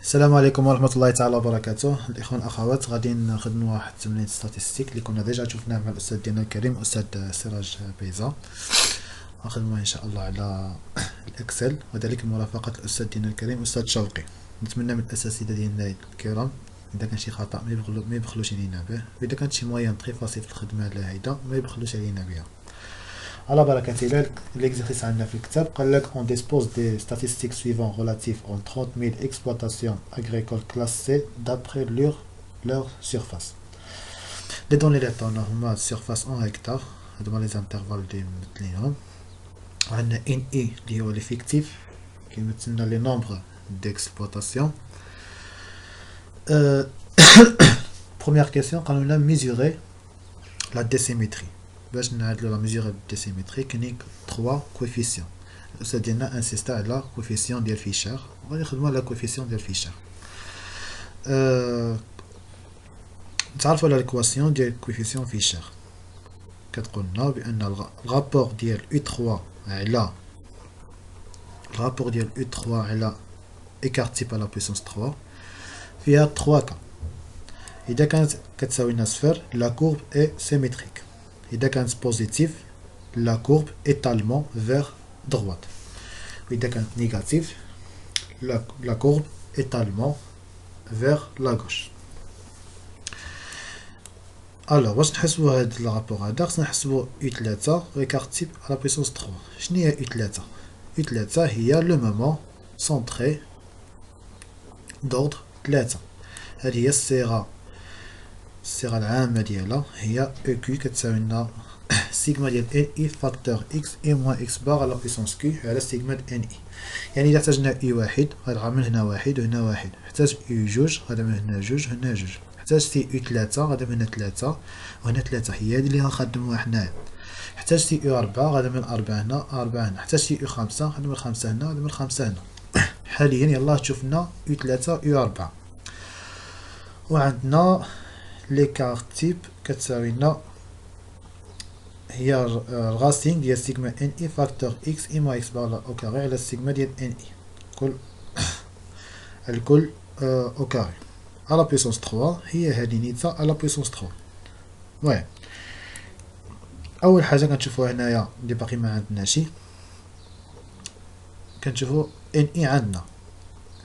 السلام عليكم ورحمة الله تعالى وبركاته. الإخوان الأخوات، غادي نخدموا واحد التمرين ستاتستيك اللي كنا ديجا شفناه مع الأستاذ ديالنا الكريم أستاذ سراج بيزا. غنخدموه إن شاء الله على الإكسل، وذلك مرافقة الأستاذ ديالنا الكريم أستاذ شوقي. نتمنى من الأساتذة ديالنا الكرام إذا كان شي خطأ ما يبخلوش علينا به، وإذا كانت شي مويان تخي فاسيل في الخدمة هيدا ما يبخلوش علينا بها. على بركة الله. l'exercice عندنا في الكتاب قال لك on dispose des statistiques suivantes relatives aux 30 000 exploitations agricoles classées d'après leur surface. les données اللي عطاونا هما surface en hectares، هادوما les intervalles اللي ممثلينهم. عندنا NE اللي هو l'effectif كيمثلنا les nombres d'exploitation. première question قالوا لنا mesurer la désymétrie. باش نعدلو لا ميزور ديسيمتري كاينين 3 كويفيسيون. الاستاذ ديالنا انسيستا على كويفيسيون ديال فيشر، وغادي نخدمو على كويفيسيون ديال فيشر. نتعرفوا على الكواسيون ديال كويفيسيون فيشر. كتقول لنا بان الرابور ديال U3 على ايكار تيب على بويسونس 3 فيها 3 كا. اذا كانت كتساوي لنا صفر لا كورب اي سيميتريك. إذا كانت بوزيتيف لا كورب étalement vers droite. وإذا كانت نيجاتيف لا كورب étalement vers la gauche. الوغ باش نحسبو هاد الرابور هذا خصنا نحسبو U3 ريكارد تيب على بويسونس 3. شنو هي U3؟ U3 هي لو مومون سونطري دوردر 3. هذه هي الصيغة العامة ديالها هي او كيو كتساوي لنا سيغما ديال ان اي فاكتور اكس اي موان اكس بار على بويسونس كيو على سيغما ان اي. يعني اذا احتاجنا اي واحد غنعمل من هنا واحد وهنا واحد، احتاج اي جوج غادا من هنا جوج هنا جوج، احتاجتي اي 3 غادا من هنا 3 وهنا 3 هي هادي اللي غنخدموها حنايا، احتاجتي اي 4 غادا من 4 هنا 4 هنا، احتاجتي اي 5 غادا من 5 هنا غادا من 5 هنا. حاليا يلاه شوف لنا اي 3 اي 4 وعندنا ليكار تيب كتساوي لنا هي الغاسينغ ديال سيغما ان اي فاكتور اكس اي ما اكس بار او كاري على السيغما ديال ان اي الكل او كاري على بويسونس 3 هي هادي نيتا على بويسونس 3. المهم اول حاجه كنشوفوها هنايا اللي باقي ما عندناشي، كنشوفو ان اي عندنا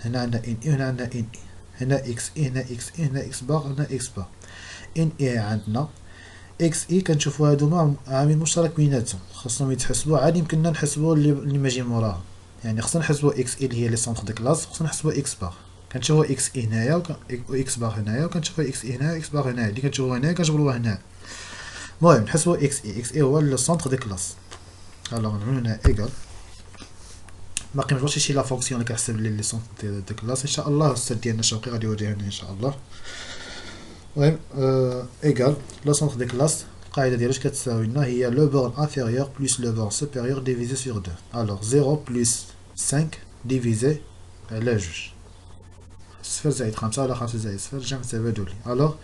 هنا عندنا ان اي وهنا عندنا ان اي، هنا اكس اي هنا اكس اي هنا اكس بار هنا اكس بار. ان اي عندنا اكس اي كنشوفوا هادوما عامل مشترك بيناتهم خاصهم يتحسبوا، عاد يمكننا نحسبوا اللي ماجي موراهم. يعني خصنا نحسبوا اكس اي اللي هي لي سونتر دو كلاس، خصنا نحسبوا اكس بار. كنشوفوا اكس اي هنايا و اكس بار هنايا، وكنشوفوا اكس اي هنايا اكس بار هنايا، اللي كنشوفوها هنايا كنجبروها هنا. المهم نحسبوا اكس اي هو لو سونتر دو كلاس. الوغ نعملو هنا ايكال باقي مجبرتش شي لا فونكسيون اللي كنحسب لي سونتر دو كلاس. ان شاء الله الاستاذ ديالنا شوقي غادي يوريها لنا ان شاء الله. المهم ايكال لو سونتر دو كلاس القاعدة ديالو كتساوي لنا هي لو بورن انفيريور بلس لو بورن سوبيريور ديفيزي سور 2. الوغ 0 بلس 5 ديفيزي على جوج، صفر زائد 5 ولا 5 زائد صفر جمع تبادلي. الوغ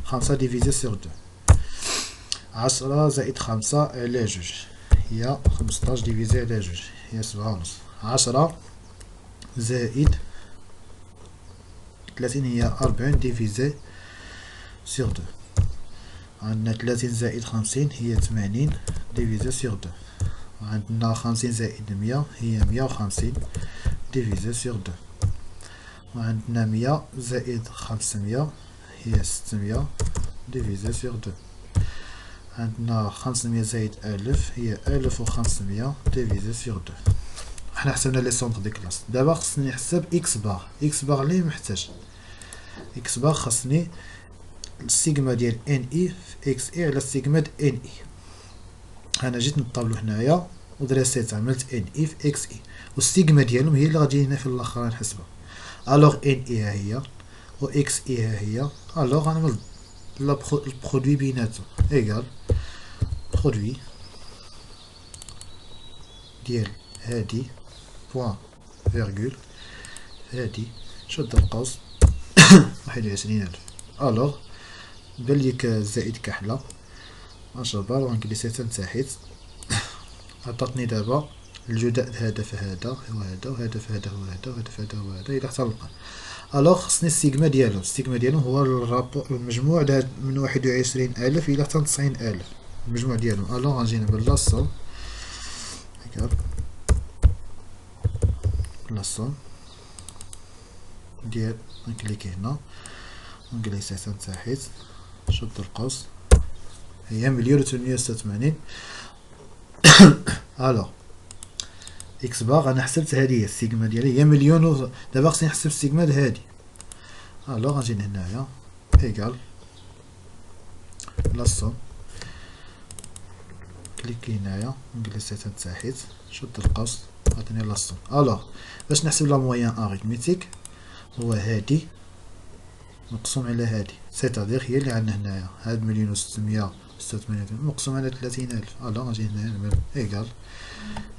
5 ديفيزي سور 2، 10 زائد 5 على جوج هي 15 ديفيزي على جوج هي 7 ونص. 10 زائد 30 هي 40 ديفيزي سور 2. عندنا 30 زائد 50 هي 80 ديفيزي سور 2. عندنا 50 زائد 100 هي 150 ديفيزي سور 2. وعندنا 100 زائد 500 هي 600 ديفيزي سور 2. عندنا 500 زائد 1000 هي 1500 ديفيزي سور 2. حنا حسبنا لي سونتر دي كلاس. دابا خصني نحسب اكس بار. اكس بار لي محتاج اكس بار خصني السيغما ديال ان اي في اكس اي على السيغما د ان اي. انا جيت نطابلو هنايا ودريسيت عملت ان اي في اكس اي، والسيغما ديالهم هي اللي غادي هنا في الاخر نحسبها. الوغ ان اي ها هي و اكس اي ها هي. الوغ غنعمل البرودوي بيناتهم ايكال برودوي ديال هادي بوان فيرغول هادي شد القوس 21,000. الوغ بان ليك زائد كحله نجبر ونجلسها تحت. عطاتني دابا الجداء هذا فهذا هو هذا وهذا فهذا هو هذا وهذا فهذا هو هذا الى حتى نلقى. الوغ خصني السيجما ديالو. السيجما ديالو هو المجموع من 21,000 الى حتى 90,000 المجموع ديالهم. الوغ غنجي نعمل لاصوم ديال نكليكي هنا ونجلس حتى تحت، نشد القوس، هي 1,886. الوغ اكس باغ انا حسبت هادي هي السيجما ديالي هي مليون دابا خصني نحسب السيجما لهادي. الوغ غنجي لهنايا ايكال لاصوم، كليكي هنايا نجلس حتى تحت، نشد القوس، عطيني لاصوم. الوغ باش نحسب لا مويان اريتميتيك هو هادي مقسوم على هادي، سيتادير هي اللي عندنا هنايا، هاد 1,686 مقسوم على 30,000. الوغ غنجي هنايا نعمل ايكال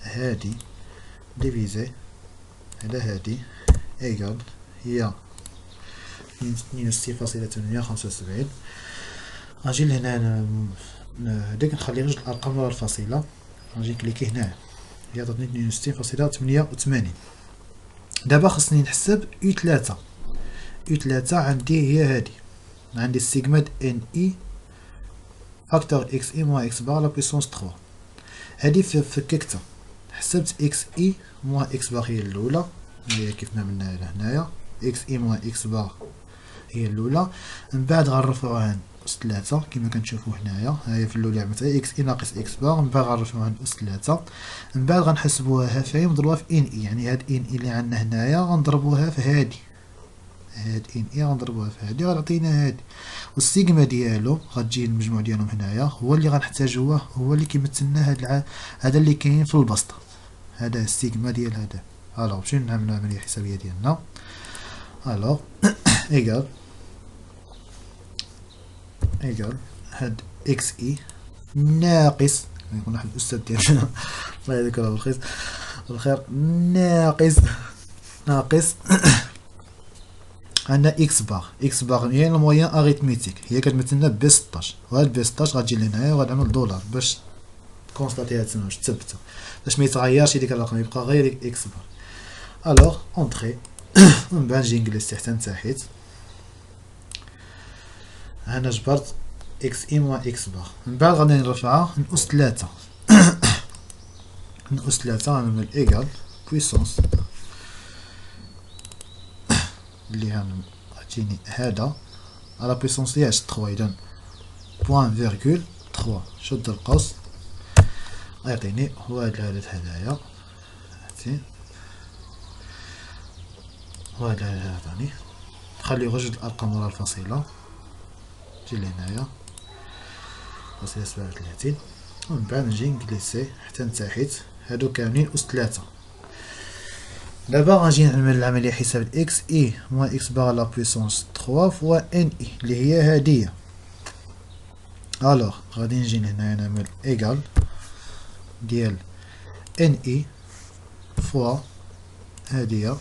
هادي ديفيزي على هادي ايكال هي 62.875. غنجي لهنا هاديك نخلي غير الارقام ورا الفاصله، غنجي كليكي هنايا هي عطاتني 62.88. دابا خصني نحسب U3. U3 عندي هي هادي، عندي السيجما ان اي فاكتور اكس اي موان اكس بار لا بويسونس 3. هادي فككتها، حسبت اكس اي موان اكس بار هي الاولى، هي كيف ما عملنا لهنايا اكس اي موان اكس بار هي الاولى، من بعد غنرفعوها عن اس 3 كما كنشوفوا هنايا، هي في الاولى عملتها اكس اي ناقص اكس بار، من بعد غنرفعوها عن اس 3، من بعد غنحسبوها هافاهي مضروبه في ان اي، يعني هاد ان اي اللي عندنا هنايا غنضربوها في هادي، هاد ان اي غنضربوها في هادي غتعطينا هادي، والسيجما ديالو غتجي المجموع ديالهم هنايا هو اللي غنحتاجوه، هو اللي كيمثلنا هذا اللي كاين في البسطه، هذا السيجما ديال هذا. الوغ نمشيو نعملو العمليه الحسابيه ديالنا. الوغ ايكال هاد اكس اي ناقص، يكون واحد الاستاذ ديالنا الله يذكره بالخير ناقص عندنا اكس باغ. اكس باغ هي المويان اريتميتيك، هي كتمثلنا ب 16، وهاد ب 16 غتجي لهنايا وغنعمل دولار باش كونستاتيها تما باش تثبتها، باش ما يتغيرش ديك الرقم يبقى غير اكس باغ. الوغ اونطري من بعد نجي نجلس حتى تحت، انا جبرت اكس اي موان اكس باغ، من بعد غادي نرفعها نقص 3 نقص 3 غنعمل ايكال بويسونس اللي غتجيني هذا على بويسونس ديال 3، اذا بوان فيرغول 3، شد القوس غيعطيني هو هاد العدد هدايا، هو هاد العدد عطاني، نخليو غير جوج الارقام ورا الفاصله، نجي لهنايا فاصلة 37، ومن بعد نجي نجلسي حتى لتحت، هادو كاملين أس 3. دابا غنجي نعمل العمليه حساب اكس اي موان اكس باغ لا بويسونس 3 فوا ان اي اللي هي هادية. الوغ غادي نجي لهنايا نعمل ايكال ديال ان اي فوا هادية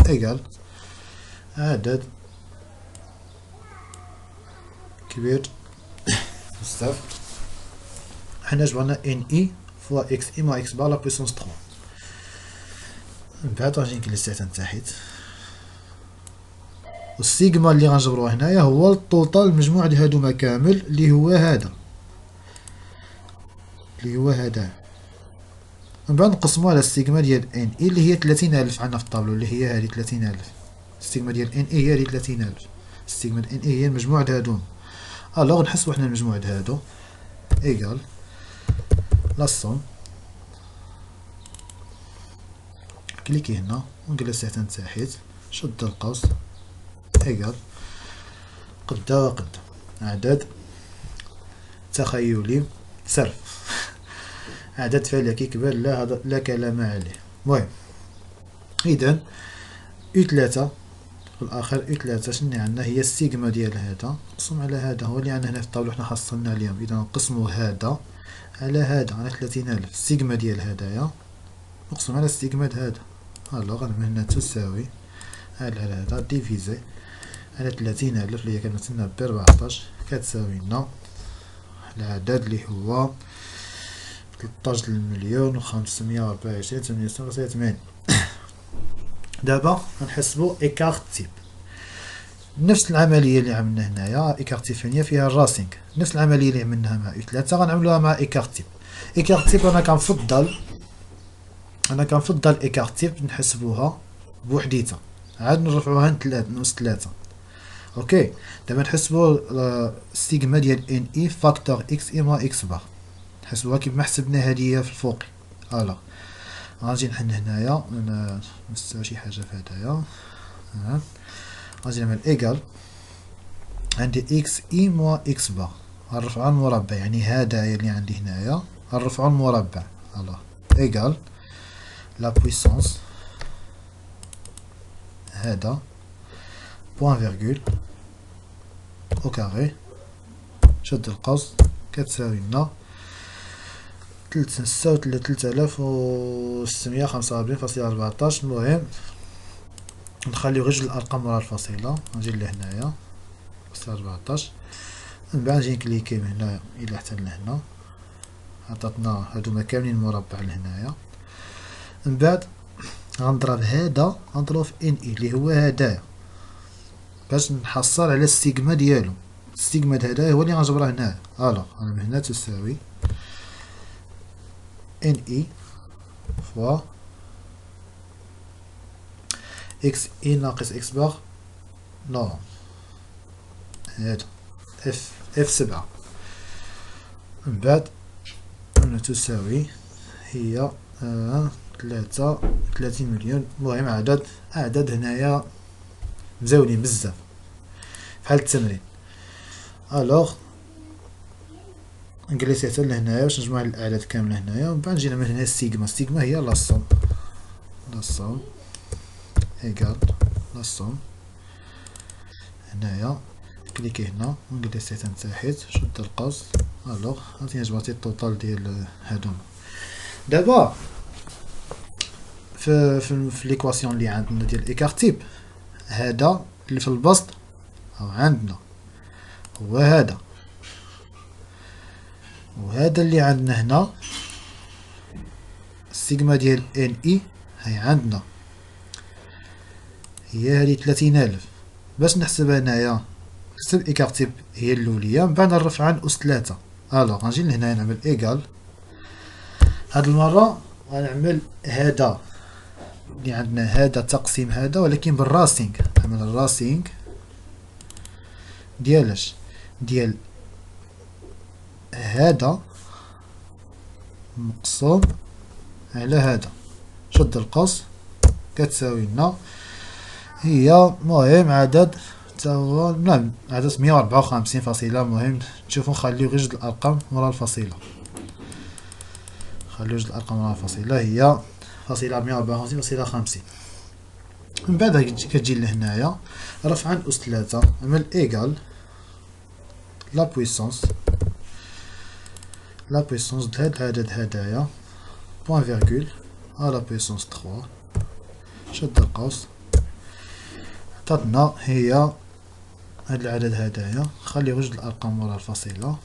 ايكال عدد كبير بزاف، حنا جبرنا ان اي فوا اكس اي موان اكس باغ لا بويسونس 3. من بعد غنجي نجلس حتى تحت، والسيجما اللي غنجبروه هنايا هو الطوطال المجموع ديال هادوما كامل اللي هو هذا من بعد نقسمو على السيجما ديال ان اي اللي هي 30,000 عندنا في الطابلو، اللي هي هادي 30,000. السيجما ديال ان اي هي هادي 30,000، السيجما ديال ان اي هي المجموع د هادوما. الوغ نحسبو حنا المجموع د هادو ايكال لاصوم، كليكي هنا ونجلس حتى تحت، شد القوس ايكال قدا وقدا، عدد تخيلي صرف عدد فعلي كيكبر لا كلام عليه. المهم اذا U3 في الاخر U3 شنو عندنا هي السيجما ديال هذا مقسوم على هذا، هو اللي عندنا هنا في الطاولة حنا حصلنا اليوم، اذا نقسمو هذا على هذا على 30,000، السيجما ديال هدايا مقسوم على السيجما د هذا. الوغ غنعمل هنا تساوي على هذا ديفيزي على 30,000 اللي هي كتمثلنا ب 14 كتساوي لنا العدد اللي هو 13,524,886. دابا غنحسبو ايكارت تيب. نفس العمليه اللي عملنا هنايا ايكارت تيب ثانيه فيها الراسينغ، نفس العمليه اللي عملناها مع او 3 غنعملوها مع ايكارت تيب. ايكارت تيب انا كنفضل ايكارت تيب نحسبوها بوحديتها، عاد نرفعوها نص 3. اوكي دابا نحسبو السيغما ديال ان اي فاكتور اكس اي مع اكس بار، نحسبوها كيما حسبنا هادي في الفوقي. الوغ غنجي نحن هنايا نستوى شي حاجه في هدايا، غنجي نعمل ايكال، عندي اكس اي موا اكس بار غنرفعو المربع، يعني هدايا اللي عندي هنايا غنرفعو المربع. الوغ ايكال لا بويسونس هذا بوان فيرغول او كاري شد القوس كتساوي لنا 363545.14. المهم نخليو غير جوج الارقام ورا الفصيله، نجي لهنايا 14، من بعد نجي نكليكي من هنا الى حتى لهنا، عطاتنا هادوما كاملين مربع لهنايا. من بعد غنضرب هذا غنضربو في ان اي اللي هو هدايا باش نحصل على السيغما ديالو. السيغما هدايا هو اللي غنجبره هنايا. الوغ انا من هنا تساوي ان اي فوا اكس اي ناقص اكس بار نورمال، هذا اف 7. من بعد هنا تساوي هي 30 مليون. المهم اعداد هنايا مزاولين بزاف بحال التمرين. الوغ نجلس حتى لهنايا باش نجمع الاعداد كامله هنايا، ومن بعد نجي نعمل هنا السيغما هي لا صوم ايكال لا صوم. هنايا كليكي هنا ونجلس حتى لتحت شد القوس. الوغ غادي جبرتي التوتال ديال هادوما. دابا في ليكواسيون اللي عندنا ديال ايكارت تيب، هذا اللي في البسط هو عندنا هو هذا، وهذا اللي عندنا هنا السيغما ديال ان اي هي عندنا هي هادي 30,000. باش نحسبها هنايا نحسب ايكارت تيب هي الاوليه، من بعد نرفع عن اس 3. الوغ غنجي لهنا نعمل ايكال، هاد المره غنعمل هذا اللي عندنا هذا تقسيم هذا ولكن بالراسينغ، نعمل الراسينغ ديالاش ديال هذا مقسوم على هذا شد القوس كتساوي لنا هي مهم عدد تاهو نعم عدد 154.. المهم نشوفو نخليو غير جوج الارقام ورا الفصيله، خليو جوج الارقام ورا الفصيله هي فاصله 154.50. من بعد كتجي لهنايا رفع عن اس 3 عمل ايكال لا بويسونس د هاد العدد هدايا بوان فيرغول لا بويسونس 3 شد القوس عطاتنا هي هاد العدد هدايا. خلي غير جوج الارقام ورا الفصيله.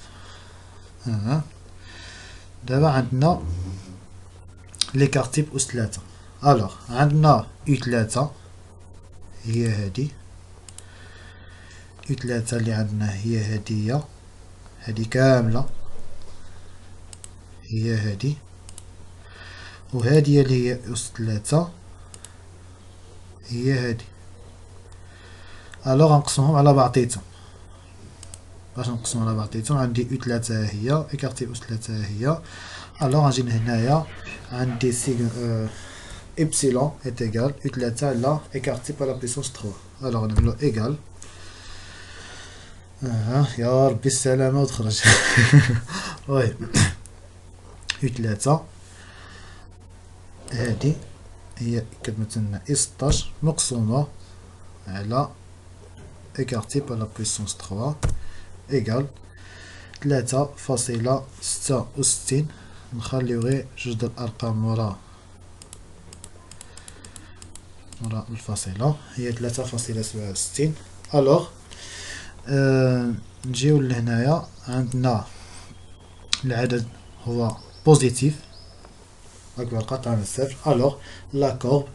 دابا عندنا ليكارت تيب اس 3. الوغ عندنا او 3 هي هادي، او 3 اللي عندنا هي هادي كامله هي هادي، وهادي اللي هي اس 3 هي هادي. الوغ غنقسمهم على بعضيتهم. باش نقسم على بعضيتهم عندي او 3 هي ايكارتي اس 3 هي. الوغ غنجي لهنايا عندي سيغما إبسيلون est égal او 3 على écarté par la puissance 3. الوغ نعملو égal يا ربي السلامة وتخرج. المهم او 3 هادي هي كتمثلنا اي 16 مقسومة على écarté par la puissance 3 égal 3.66. نخليو غير جوج د الارقام ورا الفاصلة هي 3.67. الوغ نجيو لهنايا عندنا العدد هو بوزيتيف اكبر قطعة من الصفر. الوغ لا كورب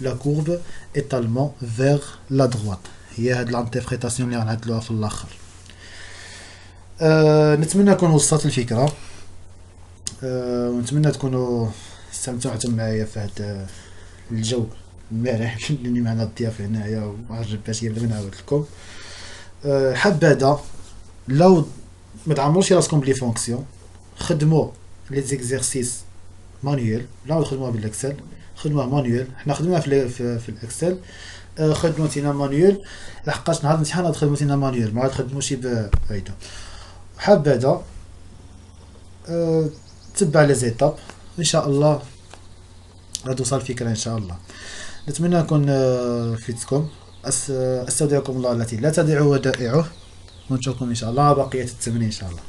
لا كورب ايتالمون فيغ لا دروات. هي هاد لانتربريتاسيون اللي غنعدلوها في الاخر. نتمنى تكون وصلت الفكره، ونتمنى تكونوا استمتعتم معايا في هاد الجو المرح اللي معنا الضياف هنايا، وعجباتني بلا ما نعاود لكم. حبذا لو ما تعمروش راسكم بلي فونكسيون، خدموا لي زيكزيرسيس مانيوال، لا تخدموها بالاكسل، خدموها مانيوال. حنا خدمناها في الاكسل، خدمتينا مانيوال لحقاش نهار الامتحان خدمتينا مانيوال، ما تخدموش بفايده. حبذا تبع لي زيتاب ان شاء الله غتوصل الفكره ان شاء الله. نتمنى نكون فيتكم. استودعكم الله التي لا تضيع ودائعه، ونشوفكم ان شاء الله بقيه التمرين ان شاء الله.